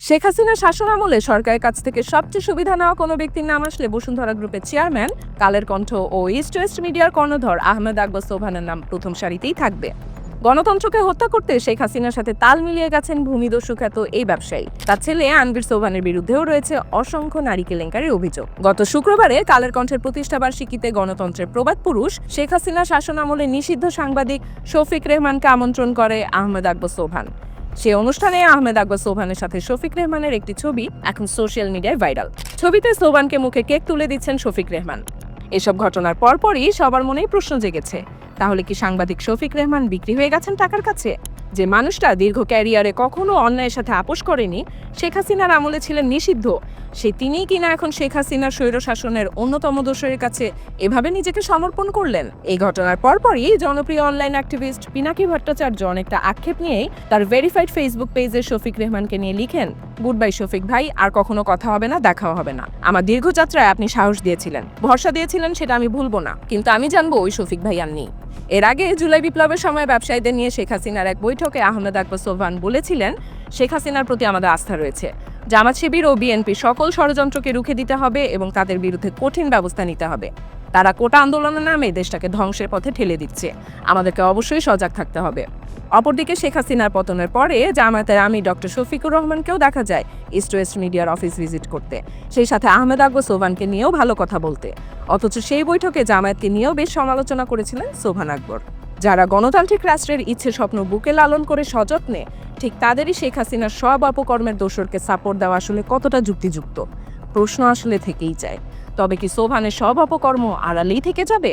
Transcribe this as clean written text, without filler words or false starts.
শেখ হাসিনার শাসনামলে সরকারের কাছ থেকে সবচেয়ে সুবিধা নেওয়া কোনো ব্যক্তির নাম আসলে বসুন্ধরা গ্রুপের চেয়ারম্যান, কালের কণ্ঠ ও ইস্ট ওয়েস্ট মিডিয়ার কর্ণধর আহমেদ আকবর সোবহানের নাম প্রথম সারিতেই থাকবে। গণতন্ত্রকে হত্যা করতে শেখ হাসিনার সাথে তাল মিলিয়ে গেছেন ভূমিদস্যু খ্যাত এই ব্যবসায়ী। তার ছেলে আনভীর সোবহানের বিরুদ্ধেও রয়েছে অসংখ্য নারী কেলেঙ্কারির অভিযোগ। গত শুক্রবারে কালের কণ্ঠের প্রতিষ্ঠাবার্ষিকীতে গণতন্ত্রের প্রবাদ পুরুষ শেখ হাসিনার শাসনামলে নিষিদ্ধ সাংবাদিক শফিক রেহমানকে আমন্ত্রণ করে আহমেদ আকবর সোবহান। সে অনুষ্ঠানে আহমেদ আকবর সোবহানের সাথে শফিক রেহমানের একটি ছবি এখন সোশ্যাল মিডিয়ায় ভাইরাল। ছবিতে সোবহানকে মুখে কেক তুলে দিচ্ছেন শফিক রেহমান। এসব ঘটনার পরপরই সবার মনেই প্রশ্ন জেগেছে, তাহলে কি সাংবাদিক শফিক রেহমান বিক্রি হয়ে গেছেন টাকার কাছে? যে মানুষটা দীর্ঘ ক্যারিয়ারে কখনো অন্যায়ের সাথে আপোষ করেনি, শেখ হাসিনার আমলে ছিলেন নিষিদ্ধ, তিনিই কিনা এখন শেখ হাসিনার স্বৈরশাসনের অন্যতম দোষরের কাছে এভাবে নিজেকে সমর্পণ করলেন। এই ঘটনার পরপরই জনপ্রিয় অনলাইন অ্যাক্টিভিস্ট পিনাকি ভট্টাচার্য অনেকটা আক্ষেপ নিয়েই তার ভেরিফাইড ফেসবুক পেজে শফিক রেহমানকে নিয়ে লিখেন, গুড বাই শফিক ভাই, আর কখনো কথা হবে না, দেখাও হবে না। আমার দীর্ঘ যাত্রায় আপনি সাহস দিয়েছিলেন, ভরসা দিয়েছিলেন, সেটা আমি ভুলবো না, কিন্তু আমি জানবো ওই শফিক ভাই আর নেই। এর আগে জুলাই বিপ্লবের সময় ব্যবসায়ীদের নিয়ে শেখ হাসিনার এক বৈঠকে আহমেদ আকবর সোবহান বলেছিলেন, শেখ হাসিনার প্রতি আমাদের আস্থা রয়েছে। জামাত শিবির ও বিএনপি সকল ষড়যন্ত্রকে রুখে দিতে হবে এবং তাদের বিরুদ্ধে কঠিন ব্যবস্থা নিতে হবে। তারা কোটা আন্দোলনের নামে দেশটাকে ধ্বংসের পথে ঠেলে দিচ্ছে, আমাদেরকে অবশ্যই সজাগ থাকতে হবে। অপরদিকে শেখ হাসিনার পতনের পরে জামায়াতের আমির ডক্টর শফিকুর রহমানকেও দেখা যায় ইস্ট ওয়েস্ট মিডিয়ার অফিস ভিজিট করতে, সেই সাথে আহমেদ আকবর সোবহানকে নিয়েও ভালো কথা বলতে। অথচ সেই বৈঠকে জামায়াতকে নিয়েও বেশ সমালোচনা করেছিলেন সোবহান আকবর। যারা গণতান্ত্রিক রাষ্ট্রের ইচ্ছে স্বপ্ন বুকে লালন করে সযত্নে, ঠিক তাদেরই শেখ হাসিনার সব অপকর্মের দোষরকে সাপোর্ট দেওয়া আসলে কতটা যুক্তিযুক্ত? প্রশ্ন আসলে থেকেই যায়। তবে কি সোবহানের সব অপকর্ম আড়ালেই থেকে যাবে?